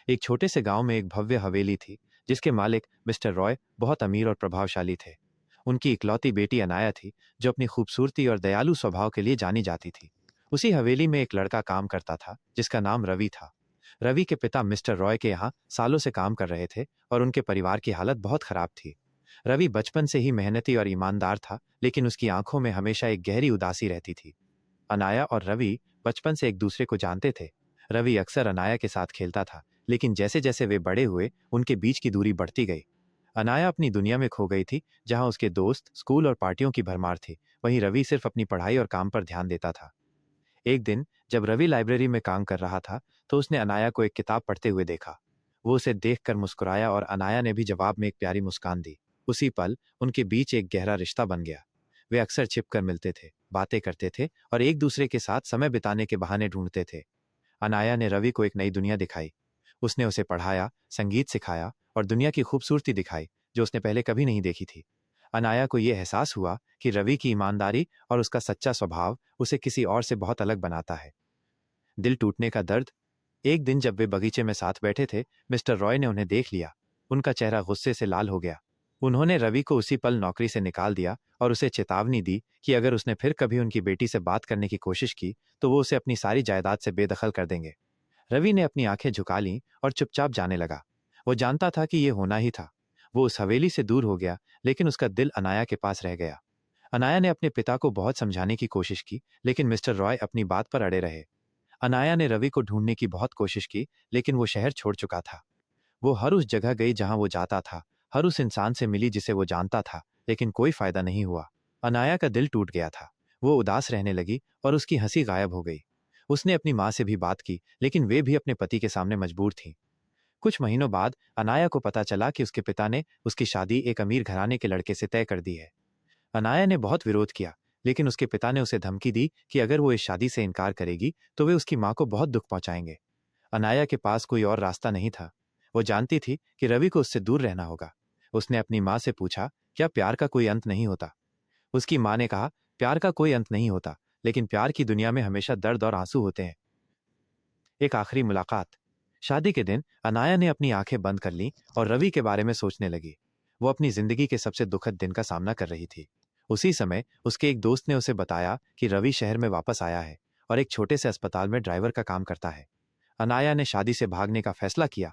एक छोटे से गांव में एक भव्य हवेली थी जिसके मालिक मिस्टर रॉय बहुत अमीर और प्रभावशाली थे। उनकी इकलौती बेटी अनाया थी जो अपनी खूबसूरती और दयालु स्वभाव के लिए जानी जाती थी। उसी हवेली में एक लड़का काम करता था जिसका नाम रवि था। रवि के पिता मिस्टर रॉय के यहाँ सालों से काम कर रहे थे और उनके परिवार की हालत बहुत खराब थी। रवि बचपन से ही मेहनती और ईमानदार था, लेकिन उसकी आंखों में हमेशा एक गहरी उदासी रहती थी। अनाया और रवि बचपन से एक दूसरे को जानते थे। रवि अक्सर अनाया के साथ खेलता था, लेकिन जैसे जैसे वे बड़े हुए उनके बीच की दूरी बढ़ती गई। अनाया अपनी दुनिया में खो गई थी, जहां उसके दोस्त, स्कूल और पार्टियों की भरमार थी। वहीं रवि सिर्फ अपनी पढ़ाई और काम पर ध्यान देता था। एक दिन जब रवि लाइब्रेरी में काम कर रहा था तो उसने अनाया को एक किताब पढ़ते हुए देखा। वो उसे देखकर मुस्कुराया और अनाया ने भी जवाब में एक प्यारी मुस्कान दी। उसी पल उनके बीच एक गहरा रिश्ता बन गया। वे अक्सर छिपकर मिलते थे, बातें करते थे और एक दूसरे के साथ समय बिताने के बहाने ढूंढते थे। अनाया ने रवि को एक नई दुनिया दिखाई। उसने उसे पढ़ाया, संगीत सिखाया और दुनिया की खूबसूरती दिखाई जो उसने पहले कभी नहीं देखी थी। अनाया को यह एहसास हुआ कि रवि की ईमानदारी और उसका सच्चा स्वभाव उसे किसी और से बहुत अलग बनाता है। दिल टूटने का दर्द। एक दिन जब वे बगीचे में साथ बैठे थे, मिस्टर रॉय ने उन्हें देख लिया। उनका चेहरा गुस्से से लाल हो गया। उन्होंने रवि को उसी पल नौकरी से निकाल दिया और उसे चेतावनी दी कि अगर उसने फिर कभी उनकी बेटी से बात करने की कोशिश की तो वो उसे अपनी सारी जायदाद से बेदखल कर देंगे। रवि ने अपनी आंखें झुका लीं और चुपचाप जाने लगा। वो जानता था कि ये होना ही था। वो उस हवेली से दूर हो गया, लेकिन उसका दिल अनाया के पास रह गया। अनाया ने अपने पिता को बहुत समझाने की कोशिश की, लेकिन मिस्टर रॉय अपनी बात पर अड़े रहे। अनाया ने रवि को ढूंढने की बहुत कोशिश की, लेकिन वो शहर छोड़ चुका था। वो हर उस जगह गई जहां वो जाता था, हर उस इंसान से मिली जिसे वो जानता था, लेकिन कोई फायदा नहीं हुआ। अनाया का दिल टूट गया था। वो उदास रहने लगी और उसकी हंसी गायब हो गई। उसने अपनी माँ से भी बात की, लेकिन वे भी अपने पति के सामने मजबूर थीं। कुछ महीनों बाद अनाया को पता चला कि उसके पिता ने उसकी शादी एक अमीर घराने के लड़के से तय कर दी है। अनाया ने बहुत विरोध किया, लेकिन उसके पिता ने उसे धमकी दी कि अगर वो इस शादी से इनकार करेगी तो वे उसकी माँ को बहुत दुख पहुंचाएंगे। अनाया के पास कोई और रास्ता नहीं था। वो जानती थी कि रवि को उससे दूर रहना होगा। उसने अपनी माँ से पूछा, क्या प्यार का कोई अंत नहीं होता? उसकी माँ ने कहा, प्यार का कोई अंत नहीं होता, लेकिन प्यार की दुनिया में हमेशा दर्द और आंसू होते हैं। एक आखिरी मुलाकात। शादी के दिन अनाया ने अपनी आंखें बंद कर लीं और रवि के बारे में सोचने लगी। वो अपनी जिंदगी के सबसे दुखद दिन का सामना कर रही थी। उसी समय उसके एक दोस्त ने उसे बताया कि रवि शहर में वापस आया है और एक छोटे से अस्पताल में ड्राइवर का काम करता है। अनाया ने शादी से भागने का फैसला किया।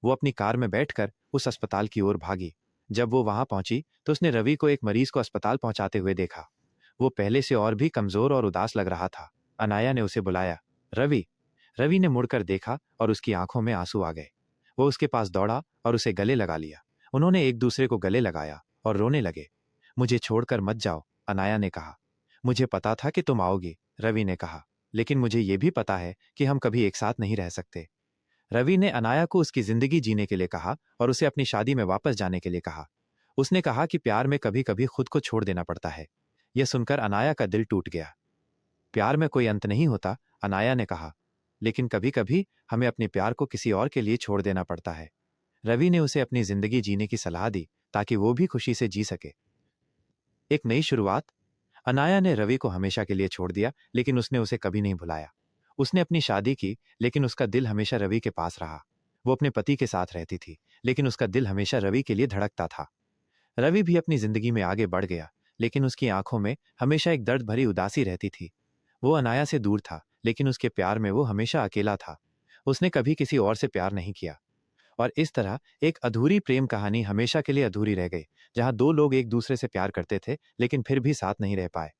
वो अपनी कार में बैठकर उस अस्पताल की ओर भागी। जब वो वहां पहुंची तो उसने रवि को एक मरीज को अस्पताल पहुंचाते हुए देखा। वो पहले से और भी कमजोर और उदास लग रहा था। अनाया ने उसे बुलाया, रवि। रवि ने मुड़कर देखा और उसकी आंखों में आंसू आ गए। वो उसके पास दौड़ा और उसे गले लगा लिया। उन्होंने एक दूसरे को गले लगाया और रोने लगे। मुझे छोड़कर मत जाओ, अनाया ने कहा। मुझे पता था कि तुम आओगी, रवि ने कहा, लेकिन मुझे यह भी पता है कि हम कभी एक साथ नहीं रह सकते। रवि ने अनाया को उसकी जिंदगी जीने के लिए कहा और उसे अपनी शादी में वापस जाने के लिए कहा। उसने कहा कि प्यार में कभी कभी खुद को छोड़ देना पड़ता है। यह सुनकर अनाया का दिल टूट गया। प्यार में कोई अंत नहीं होता, अनाया ने कहा, लेकिन कभी कभी हमें अपने प्यार को किसी और के लिए छोड़ देना पड़ता है। रवि ने उसे अपनी जिंदगी जीने की सलाह दी ताकि वो भी खुशी से जी सके। एक नई शुरुआत। अनाया ने रवि को हमेशा के लिए छोड़ दिया, लेकिन उसने उसे कभी नहीं भुलाया। उसने अपनी शादी की, लेकिन उसका दिल हमेशा रवि के पास रहा। वो अपने पति के साथ रहती थी, लेकिन उसका दिल हमेशा रवि के लिए धड़कता था। रवि भी अपनी जिंदगी में आगे बढ़ गया, लेकिन उसकी आंखों में हमेशा एक दर्द भरी उदासी रहती थी। वो अनाया से दूर था, लेकिन उसके प्यार में वो हमेशा अकेला था। उसने कभी किसी और से प्यार नहीं किया। और इस तरह एक अधूरी प्रेम कहानी हमेशा के लिए अधूरी रह गई, जहां दो लोग एक दूसरे से प्यार करते थे लेकिन फिर भी साथ नहीं रह पाए।